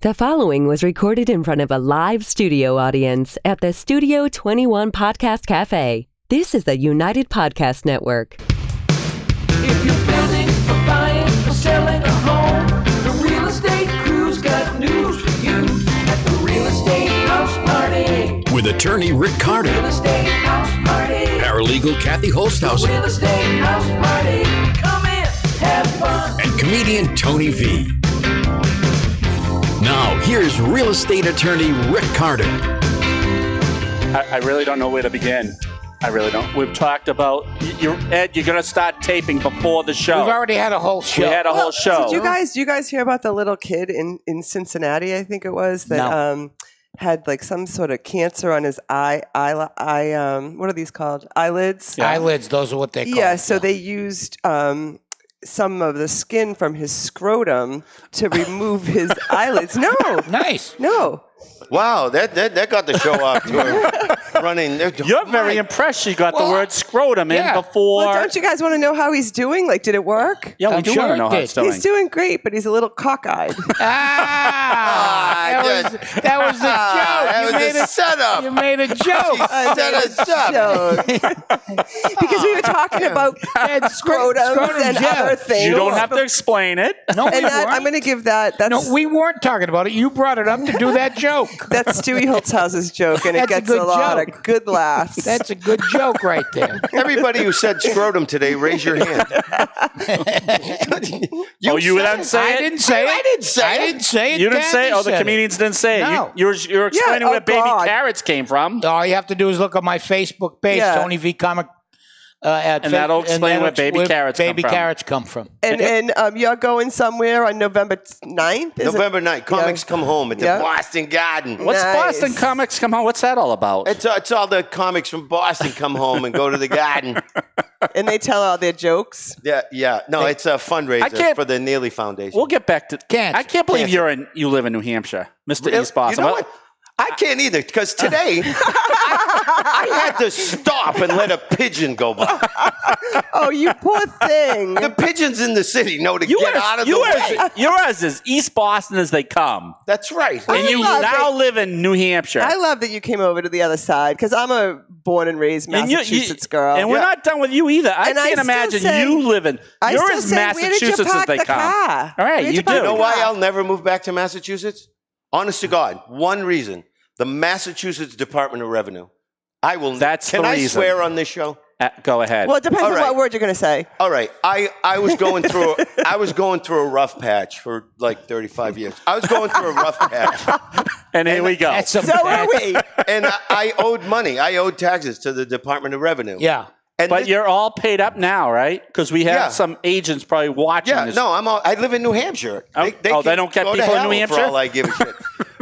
The following was recorded in front of a live studio audience at the Studio 21 Podcast Café. This is the United Podcast Network. If you're building or buying or selling a home, the real estate crew's got news for you at the Real Estate House Party. With attorney Rick Carter, Real Estate House Party. paralegal Kathy Holtshouser, Real Estate House Party. Come in, have fun. and comedian Tony V. Now, here's real estate attorney Rick Carter. I really don't know where to begin. I really don't. We've talked about, Ed, you're going to start taping before the show. We've already had a whole show. We had a whole show. Did you guys hear about the little kid in Cincinnati, I think it was, that had like some sort of cancer on his eye what are these called? Eyelids? Yeah. Eyelids, those are what they call Yeah, so they used some of the skin from his scrotum to remove his eyelids. No. Nice. No. Wow, that got the show off to a running. You're very impressed you got the word scrotum in before. Well, don't you guys want to know how he's doing? Like, did it work? Yeah, we I'm do sure want to know it how did. it's doing. He's doing great, but he's a little cockeyed. That was the joke. That was a setup. You made a joke. Set us up. Because we were talking about scrotums and other things. You don't have to explain it. No, we And weren't. I'm going to give that. That's, No, we weren't talking about it. You brought it up to do that joke. That's Stewie Holtzhauser's joke, and it That's a gets good a lot joke. of good laughs. That's a good joke right there. Everybody who said scrotum today, raise your hand. You didn't say it? I didn't say it. I didn't say I it. didn't say it. You didn't say it? Kathy Oh, the said comedians didn't say it. No. You're explaining where baby God. carrots came from. All you have to do is look at my Facebook page, Yeah. Tony V Comic. And that'll explain where baby carrots come from. Baby carrots come from. And you're going somewhere on November 9th? November 9th, Comics Come Home at the Boston Garden. What's Nice. Boston Comics Come Home? What's that all about? It's all the comics from Boston come home and go to the garden. And they tell all their jokes. Yeah. No, it's a fundraiser for the Neely Foundation. We'll get back to Cancer. I can't believe you live in New Hampshire, Mr. East Boston. You know what? I can't either, because today I had to stop and let a pigeon go by. Oh, you poor thing. The pigeons in the city know to get out of the way. Yours is East Boston as they come. That's right. And you love now live in New Hampshire. I love that you came over to the other side, because I'm a born and raised Massachusetts girl. And we're not done with you either. I And I can't still imagine say- you living. I You're still as say, where did you Massachusetts as park they the come. car? All right, Where'd you you park do. You know the why car? I'll never move back to Massachusetts? Honest to God, one reason. The Massachusetts Department of Revenue. I will. That's Can the I reason. swear on this show? Go ahead. Well, it depends All on right. what word you're going to say. All right. I was going through a rough patch for like 35 years. I was going through a rough patch. and here we go. That's some So are we. And I owed money. I owed taxes to the Department of Revenue. Yeah. And But you're all paid up now, right? Because we have some agents probably watching this. no, I live in New Hampshire. They don't get go to people in hell New Hampshire? For all I give a shit.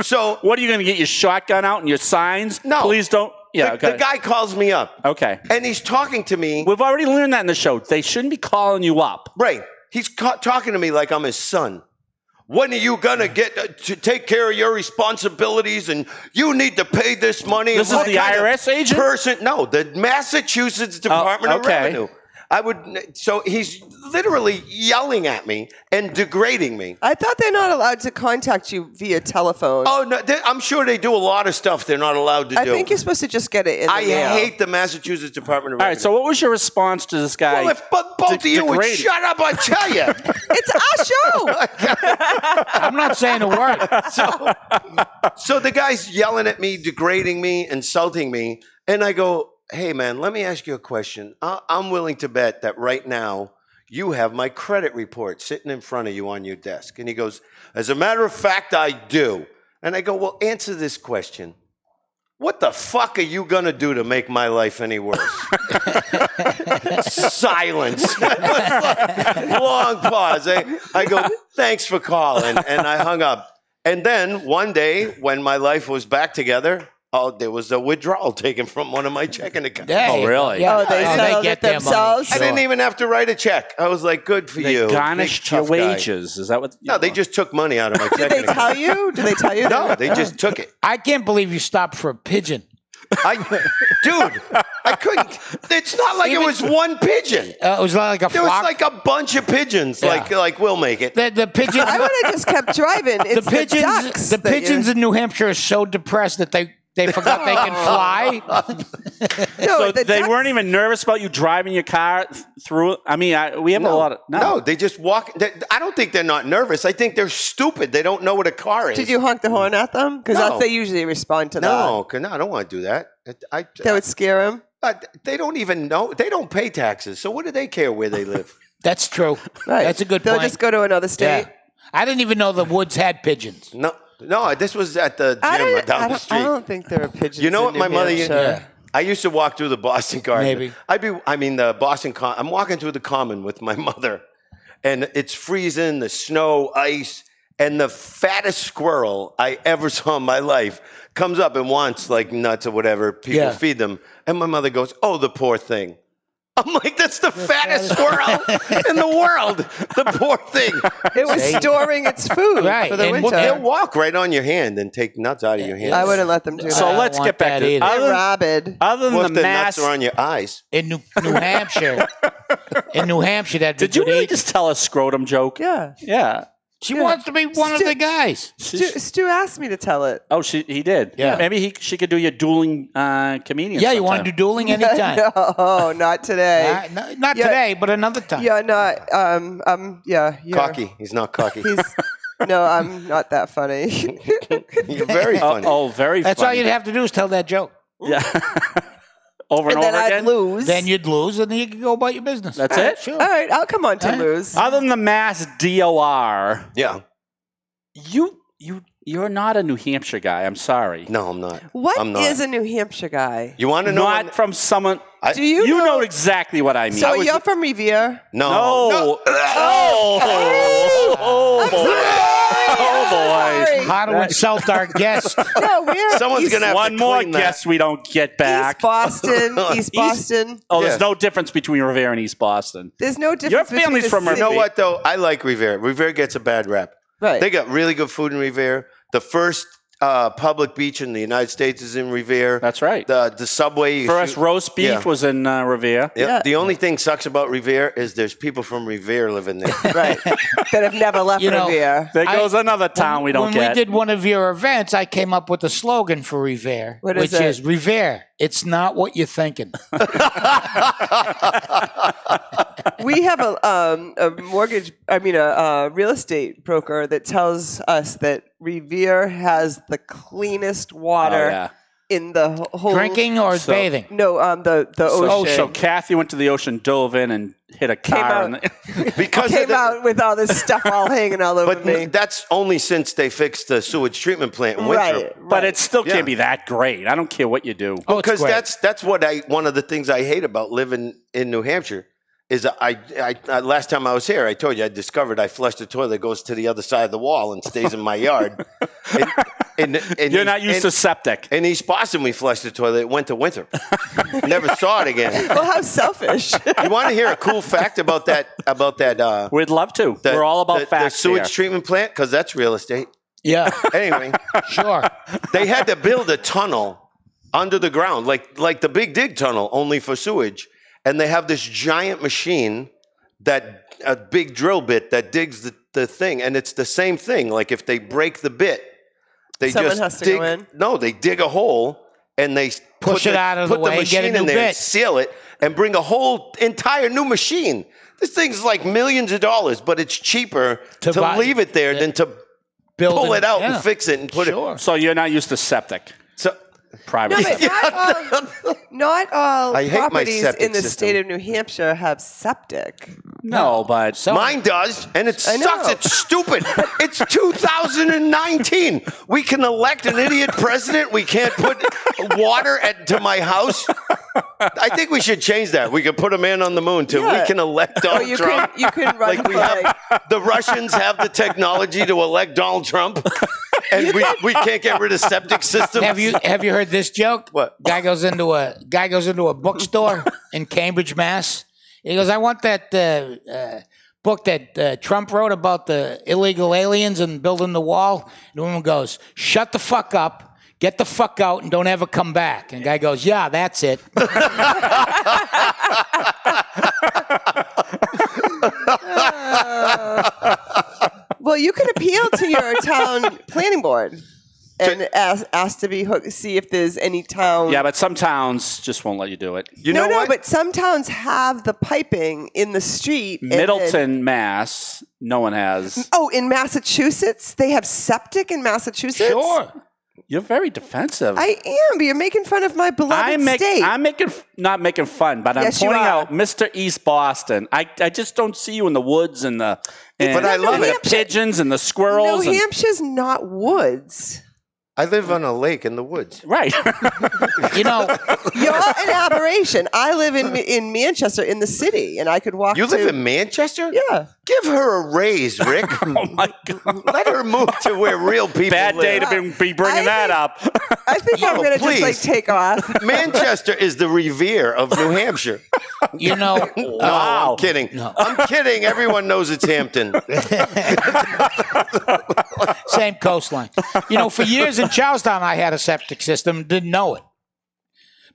So What are you going to get your shotgun out and your signs? No. Please don't. Yeah, the guy calls me up. Okay. And he's talking to me. We've already learned that in the show. They shouldn't be calling you up. Right. He's talking to me like I'm his son. When are you going to get to take care of your responsibilities, and you need to pay this money? This is What the kind of IRS agent? No, the Massachusetts Department of Revenue. So he's literally yelling at me and degrading me. I thought they're not allowed to contact you via telephone. Oh, no, I'm sure they do a lot of stuff they're not allowed to do. I think you're supposed to just get it in the I mail. hate the Massachusetts Department of All Revenue. right, so what was your response to this guy? Well, if both of you would degrading? shut up, I tell you. It's our show. I'm not saying a word. So the guy's yelling at me, degrading me, insulting me, and I go, hey, man, let me ask you a question. I'm willing to bet that right now you have my credit report sitting in front of you on your desk. And he goes, as a matter of fact, I do. And I go, well, answer this question. What the fuck are you going to do to make my life any worse? Silence. Long pause. I go, thanks for calling. And I hung up. And then one day when my life was back together, there was a withdrawal taken from one of my checking accounts. Oh, really? Yeah. Oh, they settled get it their money. themselves? I didn't even have to write a check. I was like, good for you. They garnished big your tough guy. wages. Is that what? No, they just took money out of my Did checking they tell account. you? Did they tell you? No, they just took it. I can't believe you stopped for a pigeon. Dude, I couldn't. It's not like it was one pigeon. It was like a There was flock. like a bunch of pigeons. Yeah. Like we'll make it. The pigeons. I would have just kept driving. It's the the pigeons in New Hampshire are so depressed that they forgot they can fly. No, So they weren't even nervous about you driving your car through. I mean, we have a lot of No, they just walk. I don't think they're not nervous. I think they're stupid. They don't know what a car is. Did you honk the horn at them? Because No. they usually respond to that. No, I don't want to do that. That would scare them. They don't even know. They don't pay taxes. So what do they care where they live? That's true. Right. That's a good They'll point. just go to another state. Yeah. I didn't even know the woods had pigeons. No, this was at the gym down the street. I don't think there are pigeons. You know what in my New mother? Hampshire. I used to walk through the Boston Garden. Maybe. The Boston. I'm walking through the Common with my mother, and it's freezing, the snow, ice, and the fattest squirrel I ever saw in my life comes up and wants like nuts or whatever people feed them, and my mother goes, "Oh, the poor thing." I'm like, that's the fattest squirrel in the world. The poor thing. It was storing its food Right, for the and winter. They'll walk right on your hand and take nuts out of your hand. I wouldn't let them do So that. let's want get back that to either. They're rabid. other than What the if the mass. nuts are on your eyes? In New Hampshire, that'd be Did you good really eating. just tell a scrotum joke? Yeah. Yeah. She wants to be one of the guys. Stu asked me to tell it. Oh, he did. Yeah. Maybe she could do your dueling comedian. Yeah, you want to do dueling anytime? No, not today. Not today, but another time. Yeah, not. Yeah. Cocky. He's not cocky. No, I'm not that funny. You're very funny. Very That's all funny. you'd have to do is tell that joke. Yeah. Over and, and then over I'd again? lose. Then you'd lose, and then you can go about your business. That's it? Sure. All right, I'll come on to lose. Other than the mass DOR, Yeah. you're not a New Hampshire guy. I'm sorry. No, I'm not. What I'm not. is a New Hampshire guy? You want to know? Not from someone. Do you know exactly what I mean. So you're from Revere? No. No. Oh boy. Sorry. How to insult our guest. No, we're Someone's going to have One to more clean that. guess we don't get back. East Boston. East Boston. Oh, Yeah. there's no difference between Revere and East Boston. There's no difference. Your between family's the from city- You know what, though? I like Revere. Revere gets a bad rap. Right. They got really good food in Revere. The first public beach in the United States is in Revere. That's right. The subway. you First shoot- roast beef Yeah. was in Revere. Yeah. Yeah. The only thing sucks about Revere is there's people from Revere living there. Right. That have never left You know, Revere. There goes another town we don't when get. we did one of your events, I came up with a slogan for Revere, What is which it? is Revere. It's not what you're thinking. We have a mortgage. I mean, a real estate broker that tells us that Revere has the cleanest water Oh, yeah. in the whole Drinking or So- bathing? No, the ocean. So Kathy went to the ocean, dove in, and hit a car. out. Because of Came the- out with all this stuff all hanging all over But me. that's only since they fixed the sewage treatment plant in Winthrop. Right. But it still Yeah. can't be that great. I don't care what you do. Oh, it's Because great. that's what one of the things I hate about living in New Hampshire is I last time I was here, I told you I discovered I flushed the toilet that goes to the other side of the wall and stays in my yard. And You're not used to septic. In East Boston, we flushed the toilet. It went to Winthrop. Never saw it again. Well, how selfish. You want to hear a cool fact about that? We'd love to. We're all about the facts sewage here. treatment plant because that's real estate. Yeah, Anyway, sure. they had to build a tunnel under the ground, like the Big Dig tunnel, only for sewage. And they have this giant machine, a big drill bit that digs the thing, and it's the same thing. Like if they break the bit, they Someone just has to dig. go in? No, they dig a hole and they Push it out of the put way, the get a machine new in there, and bit. seal it, and bring a whole entire new machine. This thing's like millions of dollars, but it's cheaper to buy- leave it there than to Build pull it out yeah. and fix it and put Sure. it. So you're not used to septic. So Private No, but septic. not all I hate my properties septic in the system. state of New Hampshire have septic. No, but mine does, and it I know. sucks. It's stupid. It's 2019. We can elect an idiot president. We can't put water to my house. I think we should change that. We could put a man on the moon too. Yeah. We can elect Or Donald you Trump. can run Like for we have, the Russians have the technology to elect Donald Trump, and we can't get rid of septic systems. Have you heard this joke? What? Guy goes into a bookstore in Cambridge, Mass. He goes, I want that book that Trump wrote about the illegal aliens and building the wall. And the woman goes, shut the fuck up. get the fuck out and don't ever come back. And the guy goes, yeah, that's it. Well, you could appeal to your town planning board and ask to be hooked, see if there's any town. Yeah, but some towns just won't let you do it. You know what? But some towns have the piping in the street. Middleton, Mass, no one has. Oh, in Massachusetts? They have septic in Massachusetts? Sure. You're very defensive. I am, but you're making fun of my beloved state. I'm not making fun, but Yes, I'm you pointing are. out Mr. East Boston. I just don't see you in the woods and the But I love the it. pigeons and the squirrels. New Hampshire's not woods. I live on a lake in the woods. Right. You know, You're an aberration. I live in Manchester, in the city, and I could walk You to... live in Manchester? Yeah. Give her a raise, Rick. Oh my God. Let her move to where real people Bad live. day to be bringing that up. I think I'm going to just, please. take off. Manchester is the Revere of New Hampshire. you know. No, Wow. I'm kidding. No. I'm kidding. Everyone knows it's Hampton. Same coastline. You know, for years in Charlestown, I had a septic system, didn't know it.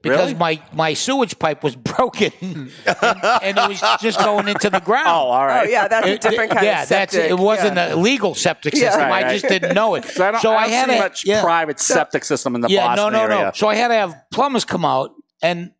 Because my sewage pipe was broken and it was just going into the ground. Oh, all right. Oh, yeah, that's a different kind of septic. It wasn't a legal septic system. Right, I just didn't know it. So I don't see much private septic system in the Boston area. No. So I had to have plumbers come out and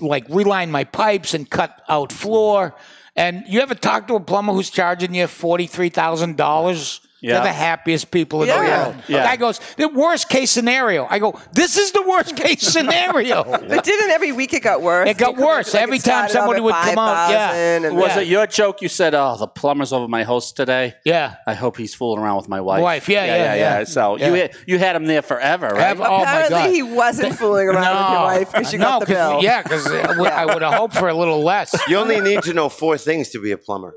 like reline my pipes and cut out floor. And you ever talk to a plumber who's charging you $43,000? Yeah. They're the happiest people in the world. Yeah. The guy goes, the worst case scenario. I go, this is the worst case scenario. But didn't every week it got worse? It got worse. Like every it time started off somebody at would come out. 5,000 and Was it your joke? You said, "Oh, the plumber's over my house today." Yeah. I hope he's fooling around with my wife. Yeah. So Yeah. you had him there forever, right? Oh my Apparently God. he wasn't fooling around with your wife because you got the bill. Because I would have hoped for a little less. You only need to know 4 things to be a plumber.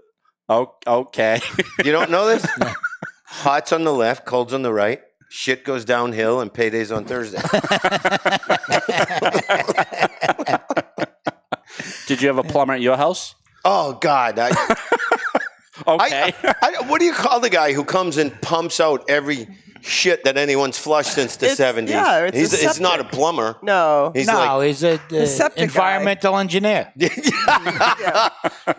Oh, okay. You don't know this? Hot's on the left, cold's on the right. Shit goes downhill, and payday's on Thursday. Did you have a plumber at your house? Oh, God. Okay. What do you call the guy who comes and pumps out every shit that anyone's flushed since the 70s? Yeah, it's a He's not a septic. plumber. No. He's He's a septic environmental engineer. Yeah.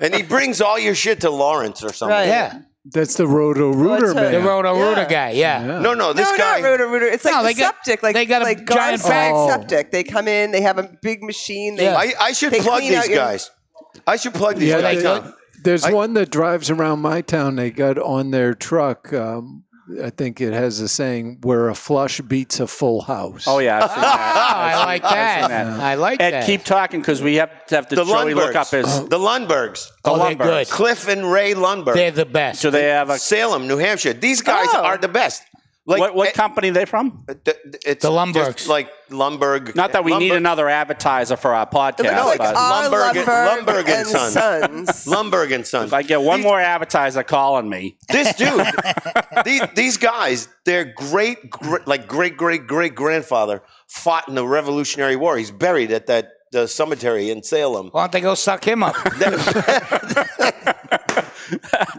and he brings all your shit to Lawrence or something. Right. Yeah. That's the Roto-Rooter What's a- man. The Roto-Rooter Yeah. guy, yeah. No, this No, guy. not Roto-Rooter. It's like No, the they got- septic. Like, they got a like giant Garth bag. Bag septic. They come in, they have a big machine. They, Yeah. I should They plug clean out these your- guys. I should plug these Yeah, guys. there's one that drives around my town. They got on their truck. I think it has a saying where a flush beats a full house. Oh yeah, I've seen that. I like that. I like Ed, that. keep talking because we have to The Joey look up Lundbergs. his. The Lundbergs. Oh, they're Lundbergs. good. Cliff and Ray Lundberg. They're the best. So they have a Salem, New Hampshire. These guys Oh. are the best. Like what company are they from? It's The Lundbergs. just like Lumberg. Not that we need Lumberg- another advertiser for our podcast. No, like but our Lumberg and Sons. Lumberg and Sons. if I get one more advertiser calling me, This dude, these guys, their great grandfather fought in the Revolutionary War. He's buried at the cemetery in Salem. Why don't they go suck him up?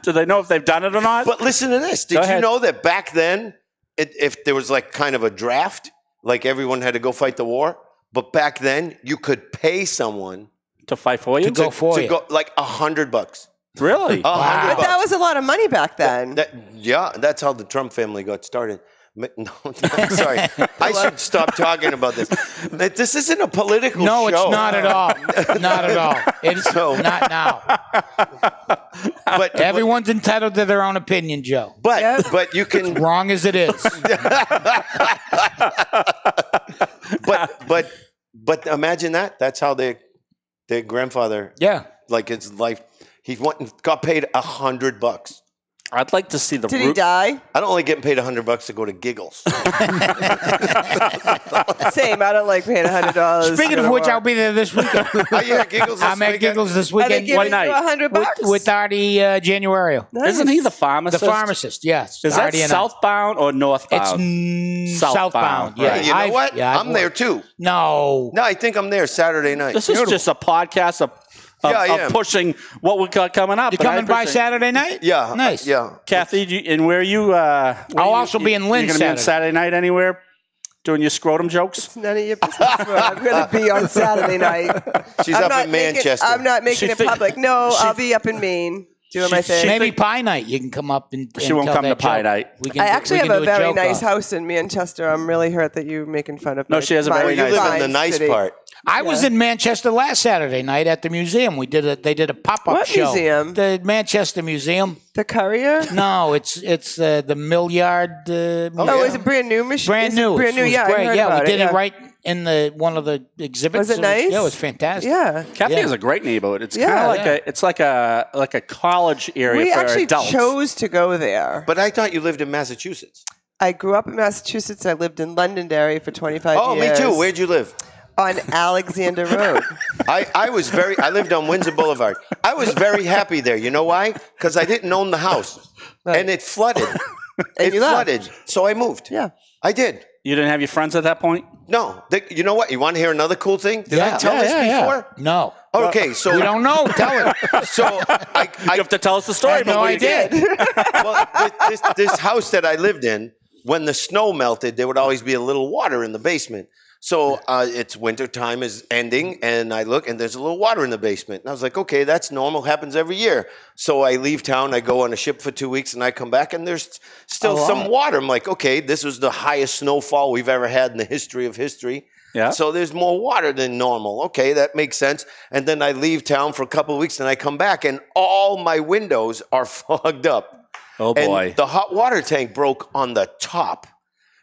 do they know if they've done it or not? But listen to this. Go Did you ahead. know that back then, if there was like kind of a draft, like everyone had to go fight the war, but back then you could pay someone to fight for you? To go for to you. go like $100. Really? $100. But that was a lot of money back then. That's how the Trump family got started. No, sorry. I should stop talking about this. This isn't a political No, show. it's not at all. Not at all. It's So- not now. But Everyone's entitled to their own opinion, Joe. but you can Wrong as it is. but imagine that. That's how their grandfather, Yeah. like his life, he went and got paid $100. I'd like to see the Did he root. die? I don't like getting paid $100 to go to Giggles. Same. I don't like paying $100. Speaking of which, I'll be there this weekend. Oh, yeah, Giggles. I'm at Giggles this Are they weekend. giving One you night. $100? With Artie Januario. Nice. Isn't he the pharmacist? The pharmacist, yes. Is that Artie and I. southbound or It's northbound? southbound. Yeah. Hey, you know what? Yeah, I'm there too. No. No, I think I'm there Saturday night. This is just a podcast of Yeah, I am. pushing what we got coming up. You and I coming by appreciate- Saturday night? Yeah. Nice. Yeah. Kathy, and where are you? I'll also be in Lynn You're going to be on Saturday night anywhere? doing your scrotum jokes? It's none of your business. I'm going to be on Saturday night. She's up in Manchester. I'm not making it public. No, I'll be up in Maine. Doing my thing. Maybe pie night. You can come up and She won't tell come to that pie joke. night. I actually have a very nice house in Manchester. I'm really hurt that you're making fun of. No, she has a very You nice live in the nice part. I was in Manchester last Saturday night at the museum. They did a pop-up What show. museum? The Manchester Museum. The Courier? No, it's the Millyard. Oh, it's a brand new machine. Brand new. Brand new. It was Yeah, great. I heard Yeah, about we did it it right in one of the exhibits. Was it nice? Yeah, it was fantastic. Yeah. Kathy Yeah. has a great neighborhood. It's Yeah. kind of like a college area We for actually adults. chose to go there. But I thought you lived in Massachusetts. I grew up in Massachusetts. I lived in Londonderry for 25 Oh, years. me too. Where'd you live? On Alexander Road. I lived on Windsor Boulevard. I was very happy there. You know why? Because I didn't own the house. Right. And it flooded. And It you left. flooded. So I moved. Yeah. I did. You didn't have your friends at that point? No. You know what? You want to hear another cool thing? Did I tell this before? No. Okay, so We don't know. Tell it. So I You have to tell us the story. I have no but we idea. did. well, this house that I lived in, when the snow melted, there would always be a little water in the basement. So it's winter time is ending, and I look, and there's a little water in the basement. And I was like, okay, that's normal, happens every year. So I leave town, I go on a ship for 2 weeks, and I come back, and there's still some water. I'm like, okay, this was the highest snowfall we've ever had in the history of history. Yeah. So there's more water than normal. Okay, that makes sense. And then I leave town for a couple of weeks, and I come back, and all my windows are fogged up. Oh, boy. And the hot water tank broke on the top.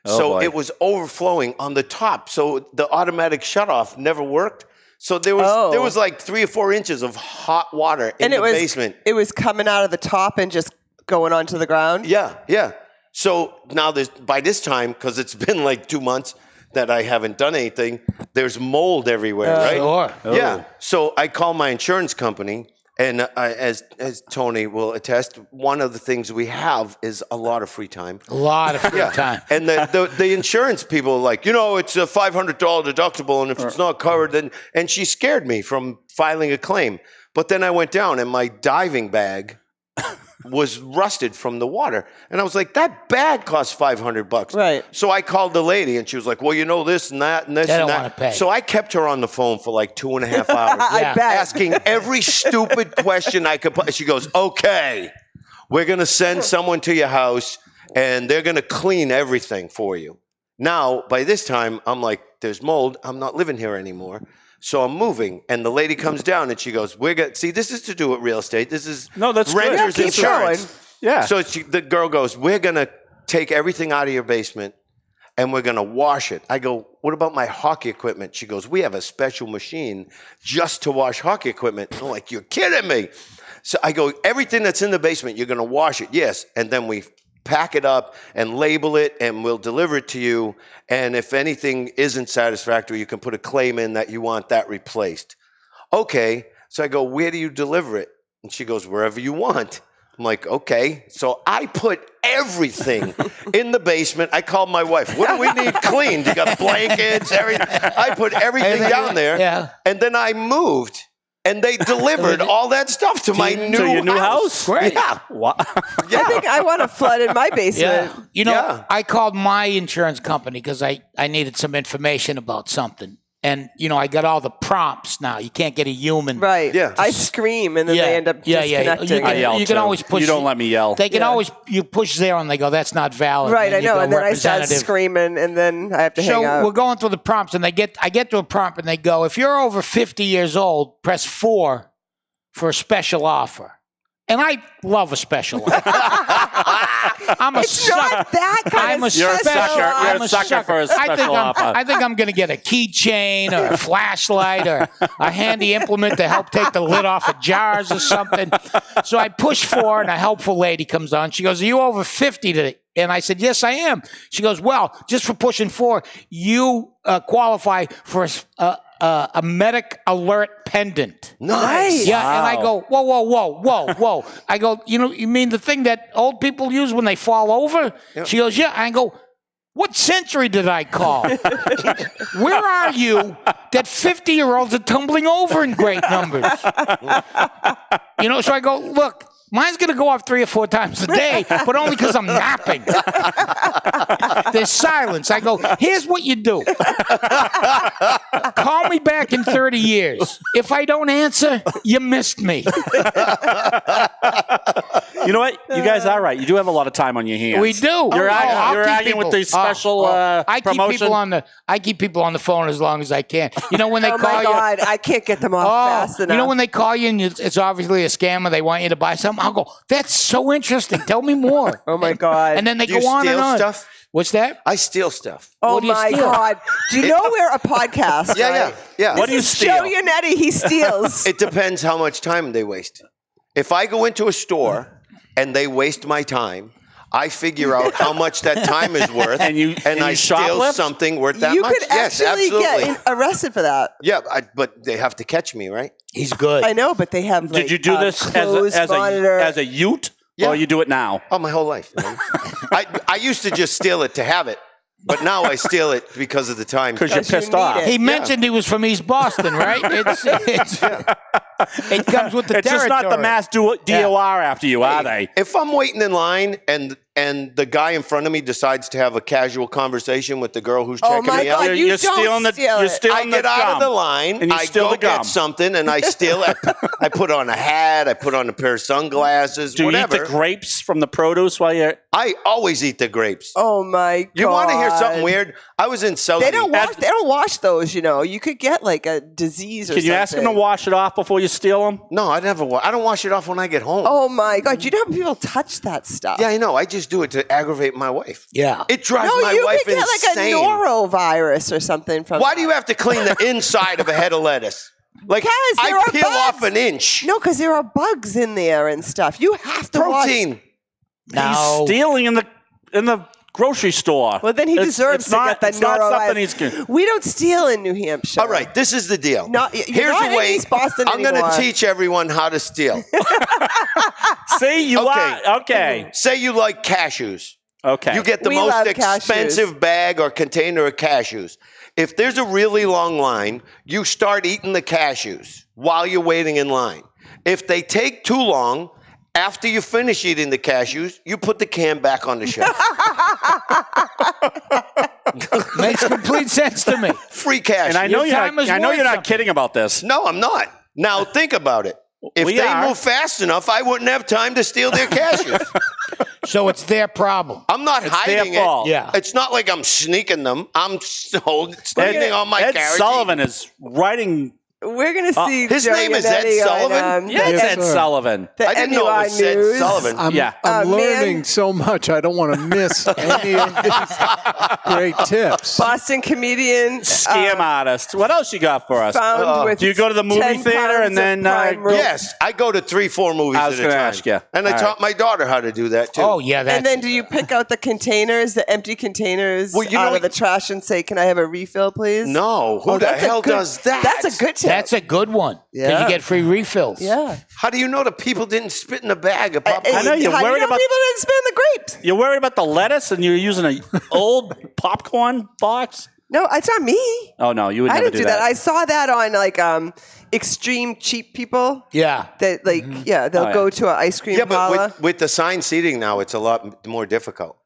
Oh, So boy. it was overflowing on the top. So the automatic shutoff never worked. So there was like 3 or 4 inches of hot water in the basement. It was coming out of the top and just going onto the ground? Yeah, yeah. So now by this time, because it's been like 2 months that I haven't done anything, there's mold everywhere, right? Sure. Yeah. So I call my insurance company. And as Tony will attest, one of the things we have is a lot of free time. A lot of free time. And the insurance people are like, it's a $500 deductible, and if it's not covered, then... And she scared me from filing a claim. But then I went down, and my diving bag was rusted from the water. And I was like, that bag costs $500. Right. So I called the lady, and she was like, well, this and that and this They and don't that. wanna pay. So I kept her on the phone for like 2.5 hours. I bet. Asking every stupid question I could. She goes, okay, we're going to send someone to your house, and they're going to clean everything for you. Now, by this time, I'm like, there's mold. I'm not living here anymore. So I'm moving, and the lady comes down, and she goes, see, this is to do with real estate. This is that's good. renter's Yeah, keep insurance. going. Yeah. So the girl goes, we're going to take everything out of your basement, and we're going to wash it. I go, what about my hockey equipment? She goes, we have a special machine just to wash hockey equipment. I'm like, you're kidding me. So I go, everything that's in the basement, you're going to wash it. Yes. And then we pack it up and label it, and we'll deliver it to you. And if anything isn't satisfactory, you can put a claim in that you want that replaced. Okay. So I go, where do you deliver it? And she goes, wherever you want. I'm like, okay. So I put everything in the basement. I called my wife. What do we need cleaned? You got blankets, everything. I put everything down there. Yeah. And then I moved, and they delivered all that stuff to my your new house? Great. Yeah. Wow. I think I want to flood in my basement. Yeah. I called my insurance company because I needed some information about something. And, I got all the prompts now. You can't get a human. Right. Yeah. I scream, and then they end up disconnecting. I yell You can too. always push. You don't let me yell. They can always, you push 0 and they go, that's not valid. Right, I you know. go, And then I start representative. screaming, and then I have to hang So out. we're going through the prompts, and I get to a prompt, and they go, if you're over 50 years old, press 4 for a special offer. And I love a special offer. I'm a It's sucker. not that kind I'm a of You're a special sucker. offer. You're a sucker for a special offer. I think I'm going to get a keychain or a flashlight or a handy implement to help take the lid off of jars or something. So I push 4, and a helpful lady comes on. She goes, are you over 50 today? And I said, yes, I am. She goes, well, just for pushing 4, you qualify for a medic alert pendant. Nice. Yeah, and I go, whoa. I go, you mean the thing that old people use when they fall over? Yep. She goes, yeah. I go, what century did I call? Where are you that 50-year-olds are tumbling over in great numbers? So I go, look, Mine's going to go off 3 or 4 times a day, but only because I'm napping. There's silence. I go, here's what you do. Call me back in 30 years. If I don't answer, you missed me. You know what? You guys are right. You do have a lot of time on your hands. We do. You're I'll keep arguing with these special promotion. I keep people on the phone as long as I can. You know when they Oh call my you. God, I can't get them off fast enough. You know when they call you and it's obviously a scam or they want you to buy something? I'll go, that's so interesting. Tell me more. Oh my God. And then they Do you go on steal and on. stuff? What's that? I steal stuff. Oh What do you my steal? God. Do you know we're a podcast? Yeah. What do you This is steal? Joe Yannetty, he steals. It depends how much time they waste. If I go into a store and they waste my time, I figure out how much that time is worth, And you I steal shoplift? something worth that You much. could Yes, actually absolutely. get arrested for that. Yeah, but they have to catch me, right? He's good. I know, but they have like, Did you do this clothes as monitor. a ute, Yeah. or you do it now? Oh, my whole life. Man. I used to just steal it to have it, but now I steal it because of the time. Because you're Because you pissed need off. it. He mentioned he was from East Boston, right? It comes with the It's just not the territory. mass DOR after you, are they? If I'm waiting in line and the guy in front of me decides to have a casual conversation with the girl who's Oh checking my me out, God, you You're don't stealing the. steal You're it. stealing I get the out gum. of the line, and you I steal go the gum. get something, and I steal it. I put on a hat, I put on a pair of sunglasses, Do you whatever. eat the grapes from the produce while you're? I always eat the grapes. Oh my God. You want to hear something weird? I was in South. They don't wash those, you know. You could get like a disease or Can something. you ask them to wash it off before you steal them? No, I never. I don't wash it off when I get home. Oh my God. You know how people touch that stuff? Yeah, I know. I just do it to aggravate my wife. Yeah. It drives No, my you wife could get insane. like a norovirus or something from Why do you have to clean the inside of a head of lettuce? Like Because there I are peel bugs. off an inch. No, because there are bugs in there and stuff. You have to Protein. No. He's stealing in the grocery store. Well, then he deserves to get the It's not something norovirus. he's. We don't steal in New Hampshire. All right, this is the deal. No, you're Here's not a in way. East Boston I'm going anymore. to teach everyone how to steal. See, you Okay. are okay. Say you like cashews. Okay. You get the We most love expensive bag or container of cashews. If there's a really long line, you start eating the cashews while you're waiting in line. If they take too long, after you finish eating the cashews, you put the can back on the shelf. Makes complete sense to me. Free cash. And I know Your time is I know worth you're not something. kidding about this. No, I'm not. Now think about it. If We they are. move fast enough, I wouldn't have time to steal their cashews. So it's their problem. I'm not hiding their fault. it. Yeah. It's not like I'm sneaking them. I'm standing on my Ed carriage. Sullivan is writing. We're going to see his Joe name is Ed Yannetty Sullivan? on, Yeah, it's Yes, Ed sir. Sullivan. the I didn't know it was MUI Ed News. Sullivan. I'm Yeah. learning man- so much. I don't want to miss any of these great tips. Boston comedian Scam artist. What else you got for us? found with Do you go to the movie 10 theater pounds and then of prime rib. Yes, I go to 3-4 movies I was at a gonna time. ask you. And I All taught my daughter how to do that too. Oh, yeah. That's And then do you pick out the containers, the empty containers Well, you out know- of the trash and say, can I have a refill, please? No, who Oh, the that's a hell good- does that? That's a good tip. That's a good one. Because Yeah. you get free refills. Yeah. How do you know the people didn't spit in a bag of popcorn? I know you're How do worried you know about- people didn't spin the grapes? You're worried about the lettuce and you're using an old popcorn box? No, it's not me. Oh, no, you would I never didn't do that. I saw that on like extreme cheap people Yeah. that like they'll Oh, yeah. go to an ice cream Yeah, but parlor. with the sign seating now, it's a lot more difficult.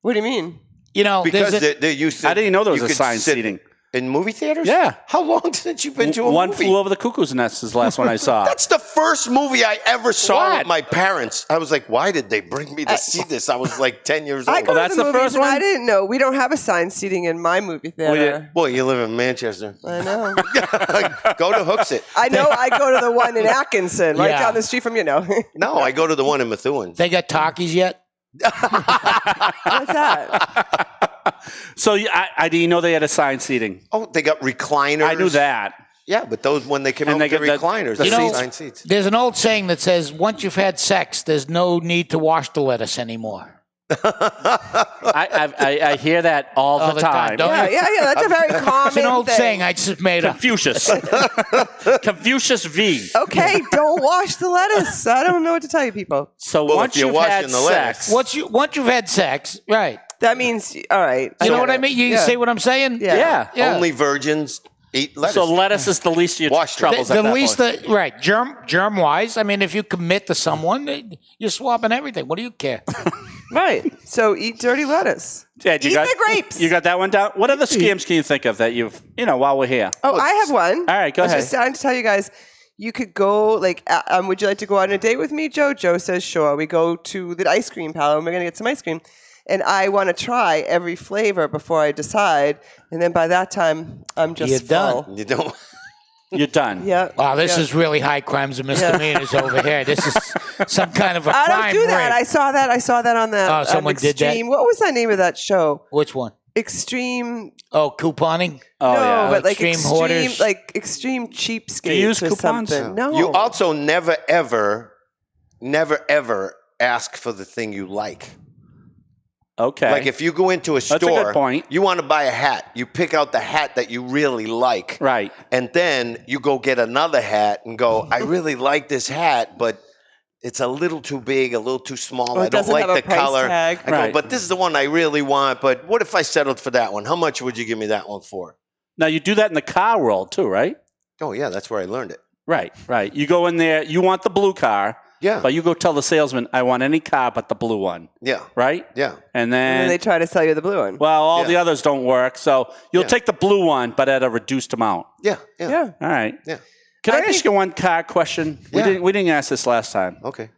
What do you mean? You know, Because there's a- they used to. I didn't know there was you a could sign sit seating. in movie theaters. Yeah. How long since you've been to a One movie? Flew Over the Cuckoo's Nest is the last one I saw. That's the first movie I ever saw What? with my parents. I was like, why did they bring me to see this? I was like 10 years I old. go to that's the the movies first and I one? didn't know. We don't have assigned seating in my movie theater. Boy, you live in Manchester. I know. Go to Hooksett. I know. I go to the one in Atkinson, right Yeah. down the street from No, I go to the one in Methuen. they got talkies yet? What's that? So I didn't know they had assigned seating. Oh, they got recliners. I knew that. Yeah, but those when they come And out they with the get the- recliners, the the seats. assigned seats. There's an old saying that says, once you've had sex, there's no need to wash the lettuce anymore. I hear that all the time. don't you? Yeah. That's a very common It's an old thing. saying I just made up. Confucius. Confucius V. Okay, don't wash the lettuce. I don't know what to tell you, people. So Well, once if you're you've had washing the lettuce. sex, Once you've had sex, right? That means all right. You know get what I it. mean? You Yeah. see what I'm saying? Yeah. yeah. Yeah. Only virgins Eat lettuce. So lettuce is the least of your Wash it. troubles The at that least, point. right? Germ wise. I mean, if you commit to someone, you're swapping everything. What do you care? Right. So eat dirty lettuce. Ed, Eat the grapes. You got that one down? What other scams can you think of that you've, while we're here? Oh, I have one. All right, go ahead. I was just trying to tell you guys, you could go, would you like to go on a date with me, Joe? Joe says, sure. We go to the ice cream parlor, and we're going to get some ice cream. And I want to try every flavor before I decide. And then by that time, I'm just You're full. done. You don't. You're done. Yeah. Wow, this is really high crimes and misdemeanors over here. This is some kind of a I crime don't do that. ring. I saw that on the someone did that? Extreme. What was the name of that show? Which one? Extreme. Oh, couponing? Oh, no, yeah. but Extreme hoarders. extreme cheapskates Do you use or coupons? something. No. You also never ever ask for the thing you like. Okay. Like if you go into a store, That's a good point. you want to buy a hat. You pick out the hat that you really like. Right. And then you go get another hat and go, I really like this hat, but it's a little too big, a little too small. Or it I don't doesn't like have a the price color. tag. I go, Right. but this is the one I really want. But what if I settled for that one? How much would you give me that one for? Now, you do that in the car world too, right? Oh, yeah, that's where I learned it. Right. You go in there, you want the blue car, Yeah. but you go tell the salesman, I want any car but the blue one, Yeah. right? Yeah. And And then, then they try to sell you the blue one. well, all Yeah. the others don't work, so you'll Yeah. take the blue one, but at a reduced amount. Yeah. Yeah. Yeah. All right. Yeah. Can I, I ask think- you one car question? Yeah. We didn't ask this last time. Okay.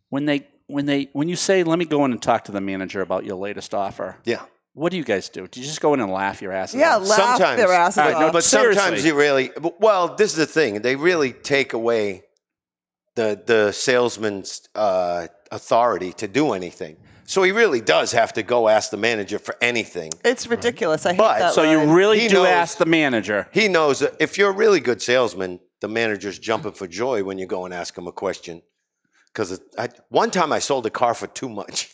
When you say, let me go in and talk to the manager about your latest offer, Yeah. what do you guys do? Do you just go in and laugh your asses Yeah, off? laugh Sometimes. their asses All right, no, off. But seriously. sometimes you really, well, this is the thing. They really take away the salesman's authority to do anything. So he really does have to go ask the manager for anything. It's ridiculous. I hate But- that So you line. really He do knows- ask the manager. He knows that if you're a really good salesman, the manager's jumping for joy when you go and ask him a question. Because one time I sold a car for too much.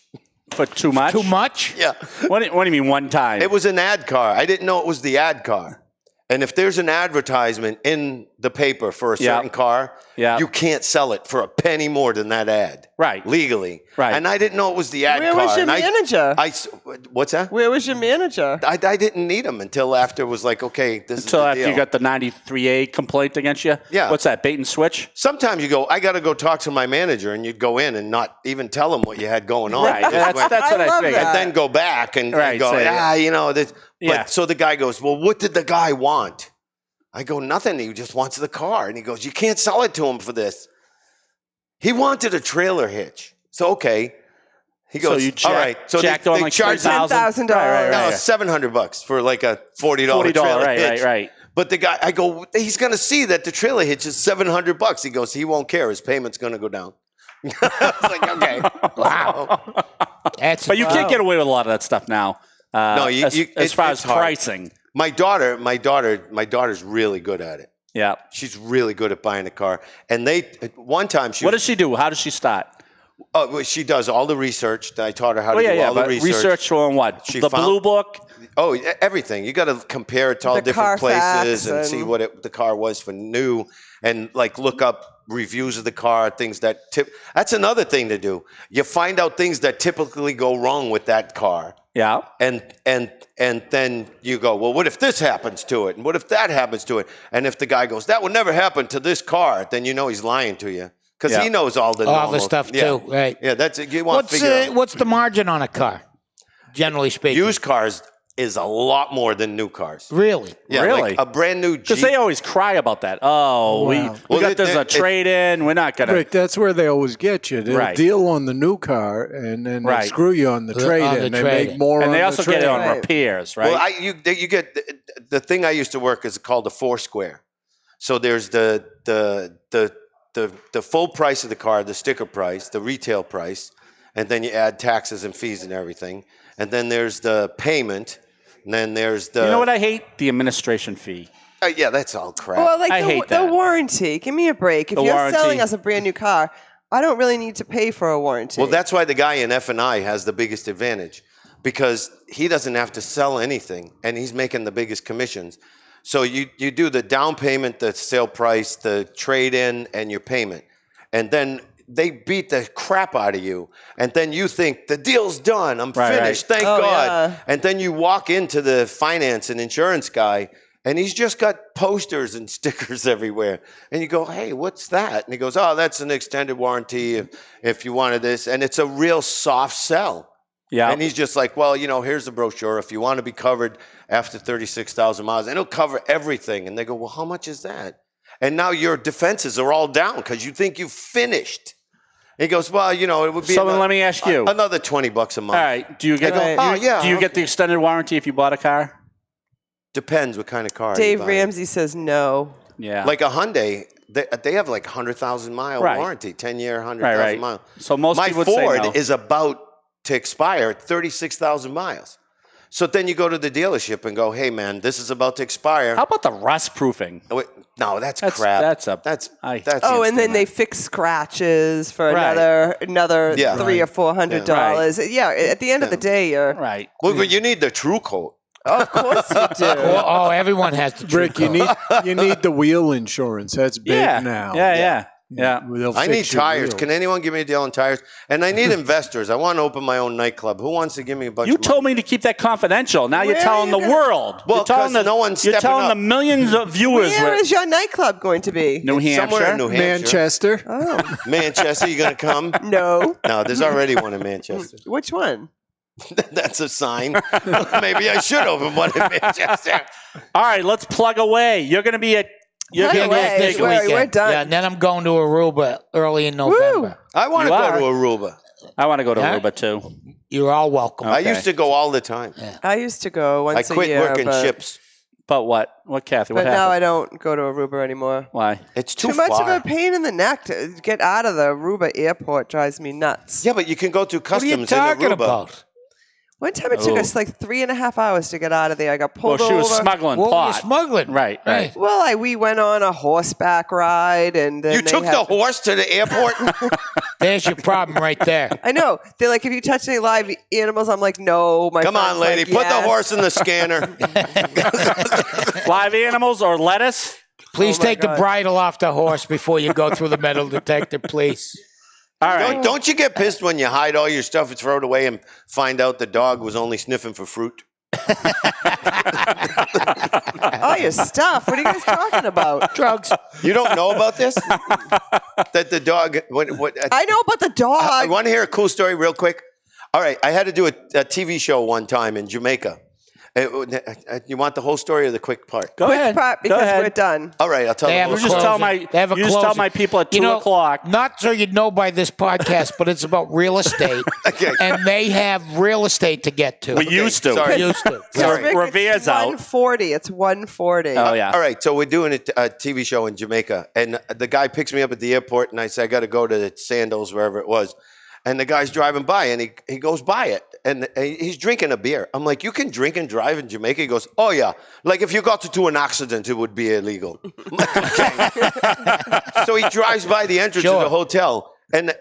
For too much? Too much? Yeah. What do you mean one time? It was an ad car. I didn't know it was the ad car. And if there's an advertisement in the paper for a Yeah. certain car, Yeah. you can't sell it for a penny more than that ad. Right. Legally. Right. And I didn't know it was the ad Where car. was your And manager? What's that? Where was your manager? I didn't need him until after it was like, okay, this Until is the after deal. you got the 93A complaint against you? Yeah. What's that, bait and switch? Sometimes you go, I got to go talk to my manager, and you'd go in and not even tell him what you had going on. Right. You just went- That's what I I love figured. that. and then go back and Right, go, say, this. Yeah. But so the guy goes, well, what did the guy want? I go, nothing. He just wants the car. And he goes, you can't sell it to him for this. He wanted a trailer hitch. So, okay. He goes, So you all right. So jacked on like charge him $3,000. $10,000. Right, no, right. $700 for like a $40 $40, trailer hitch. right. But the guy, I go, he's going to see that the trailer hitch is $700. He goes, he won't care. His payment's going to go down. I was like, okay. Wow. That's But you can't get away with a lot of that stuff now. No, as far as it's hard. pricing. My daughter's really good at it. Yeah. She's really good at buying a car. And one time What does she do? How does she start? she does all the research. I taught her how to do all the but research. on what? She The found- blue book? Oh, everything. You got to compare it to all The different places Carfax and see and- what the car was for new, and like look up reviews of the car, things that That's another thing to do. You find out things that typically go wrong with that car. Yeah. And then you go, well, what if this happens to it? And what if that happens to it? And if the guy goes, that would never happen to this car, then you know he's lying to you. Because Yeah. he knows all the normal stuff yeah. too, right? Yeah, that's it. You want to figure out. What's the margin on a car, generally speaking? Used cars is a lot more than new cars. Really? Yeah, Really? like a brand new Jeep. Because they always cry about that. Oh, Wow. we Well, got there's a trade-in. We're not going to. Rick, that's where they always get you. They'll Right. deal on the new car, and then they Right. screw you on the On the trade-in. They trade-in. make more And on they the also get it on trade-in. Right. repairs, right? Well, you get the thing I used to work is called the Foursquare. So there's the full price of the car, the sticker price, the retail price, and then you add taxes and fees and everything. And then there's the payment, and then there's the. You know what I hate? The administration fee. Yeah, that's all crap. Well, like I hate the that. warranty. Give me a break. If The you're warranty. selling us a brand new car, I don't really need to pay for a warranty. Well, that's why the guy in F&I has the biggest advantage, because he doesn't have to sell anything, and he's making the biggest commissions. So you do the down payment, the sale price, the trade-in, and your payment. And then they beat the crap out of you. And then you think, the deal's done. I'm Right, finished. right. Thank Oh, God. yeah. And then you walk into the finance and insurance guy, And he's just got posters and stickers everywhere. And you go, hey, what's that? And he goes, oh, that's an extended warranty if you wanted this. And it's a real soft sell. Yeah. And he's just like, well, here's the brochure. If you want to be covered after 36,000 miles, and it'll cover everything. And they go, well, how much is that? And now your defenses are all down because you think you've finished. And he goes, well, it would be So then let me ask you. another $20 a month. All right. Do you get do you get the extended warranty if you bought a car? Depends what kind of car. Dave you buy. Ramsey says no. Yeah. Like a Hyundai, they have like 100,000 mile Right. warranty, 10-year, 100,000 Right. mile. So most My people would Ford say no. is about to expire at 36,000 miles. So then you go to the dealership and go, hey, man, this is about to expire. How about the rust proofing? Oh, wait, no, that's That's- crap. that's a- That's Oh, and then instant. they fix scratches for Right. another Yeah. $300 or $400. Yeah, at the end of the day, you're Right. Well, you need the true coat. of course you do. Oh, everyone has to. Rick, you need the wheel insurance. That's big Yeah. now. Yeah. They'll I need fix your tires. wheels. Can anyone give me a deal on tires? And I need investors. I want to open my own nightclub. Who wants to give me a bunch You of told money? me to keep that confidential. Now you're Where telling are the you gonna- world. Well, you're telling 'cause no one's You're stepping telling up. the millions of viewers. Where is your nightclub going to be? New Hampshire. Somewhere in New Hampshire. Manchester. Oh, Manchester, you going to come? no. No, there's already one in Manchester. Which one? That's a sign. Maybe I should open one in Manchester. All right, let's plug away. You're going to be at. You're Plug going to away. be This We're weekend. done. Yeah, and then I'm going to Aruba early in November. I want to You go are. to Aruba. I want to go to Huh? Aruba too. You're all welcome. I Okay. used to go all the time. I used to go I once a quit year, working but, ships. But what? What, Kathy? What but now I happened? don't go to Aruba anymore. Why? It's too Too much far. of a pain in the neck to get out of the Aruba airport drives me nuts. Yeah, but you can go through What are you customs in talking Aruba. about? One time it took Oh. us like 3.5 hours to get out of there. I got Well, pulled she was over. smuggling What were you pot. smuggling? Right. Well, we went on a horseback ride, and then You they took had the horse to the airport? There's your problem right there. I know. They're like, if you touch any live animals, I'm like, no. My Come on, friend's lady. like, Put the yes. horse in the scanner. Live animals or lettuce? Please Oh, my take the God. bridle off the horse before you go through the metal detector, please. All right. Don't you get pissed when you hide all your stuff and throw it away and find out the dog was only sniffing for fruit? All your stuff. What are you guys talking about? Drugs. You don't know about this? That the dog... I know about the dog. I want to hear a cool story real quick. All right, I had to do a TV show one time in Jamaica. You want the whole story or the quick part? Go Quick ahead. part, Go because ahead. we're done. All right, I'll tell They the have whole a You just story. tell closing. They have a you just tell closing. my people at 2 You know, o'clock. Not so you'd know by this podcast, but it's about real estate. Okay. And they have real estate to get to. We used to. sorry. Used to. Sorry. Rick, Revere's it's out. 140. It's 140. Oh yeah. All right, so we're doing a TV show in Jamaica, and the guy picks me up at the airport, and I say, I got to go to the Sandals, wherever it was. And the guy's driving by, and he goes by it, and he's drinking a beer. I'm like, you can drink and drive in Jamaica? He goes, oh, yeah. Like, if you got into an accident, it would be illegal. I'm like, okay. So he drives by the entrance of the hotel, and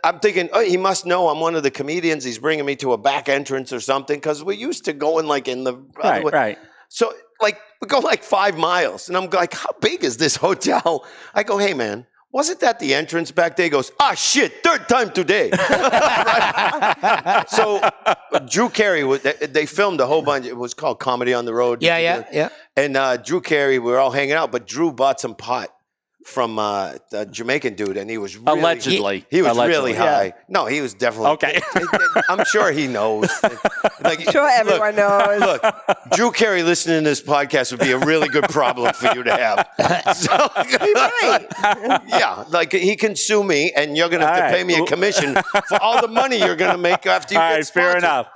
I'm thinking, oh, he must know I'm one of the comedians. He's bringing me to a back entrance or something, because we're used to going, like, in the... Right. So, like, we go, like, 5 miles, and I'm like, how big is this hotel? I go, hey, man. Wasn't that the entrance back there? He goes, shit, third time today. Right? So Drew Carey, they filmed a whole bunch. It was called Comedy on the Road. Yeah. And Drew Carey, we were all hanging out, but Drew bought some pot from the Jamaican dude, and he was really, Allegedly. He was Allegedly. really high. No, he was definitely Okay. I'm sure he knows. Like, Sure, everyone knows. Look, Drew Carey listening to this podcast would be a really good problem for you to have. So, Right. yeah, like he can sue me, and you're going to have All to right. pay me a commission for all the money you're going to make after you All get right. Fair sponsored. enough.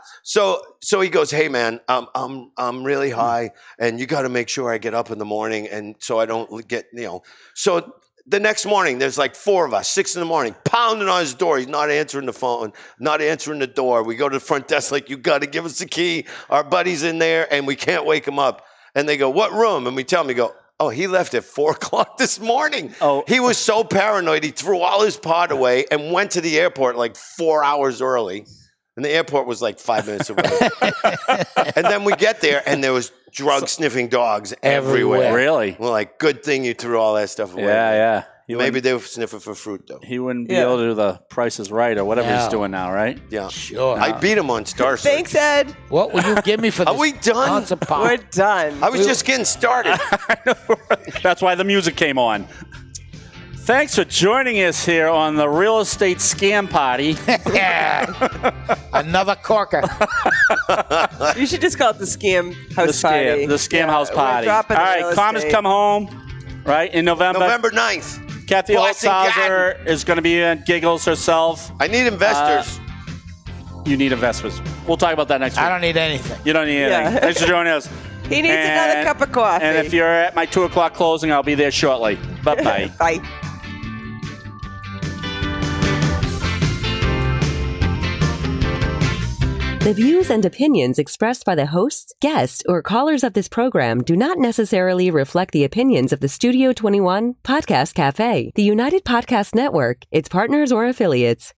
So he goes, hey man, I'm really high, and you got to make sure I get up in the morning, and so I don't get So the next morning, there's like 4 of us, 6 in the morning, pounding on his door. He's not answering the phone, not answering the door. We go to the front desk, like, you got to give us the key. Our buddy's in there, and we can't wake him up. And they go, what room? And we tell him, we go, oh, he left at 4 o'clock this morning. Oh. He was so paranoid, he threw all his pot away and went to the airport like 4 hours early. And the airport was like 5 minutes away. And then we get there, and there was drug-sniffing dogs everywhere. Really? We're like, good thing you threw all that stuff away. Yeah. Maybe they were sniffing for fruit, though. He wouldn't be able to do the Price is Right or whatever he's doing now, right? Yeah. Sure. I beat him on Star Search. Thanks, Ed. What will you give me for this? Are we done? Ounce of pop? We're done. I was just getting started. That's why the music came on. Thanks for joining us here on the Real Estate Scam Party. Another corker. You should just call it the Scam House Party. The Scam House Party. All All right, Commas Come Home, right, in November. November 9th. Kathy Boston Holtshouser is going to be in Giggles herself. I need investors. You need investors. We'll talk about that next week. I don't need anything. You don't need anything. Thanks for joining us. He needs another cup of coffee. And if you're at my 2 o'clock closing, I'll be there shortly. Bye-bye. Bye. The views and opinions expressed by the hosts, guests, or callers of this program do not necessarily reflect the opinions of the Studio 21 Podcast Café, the United Podcast Network, its partners, or affiliates.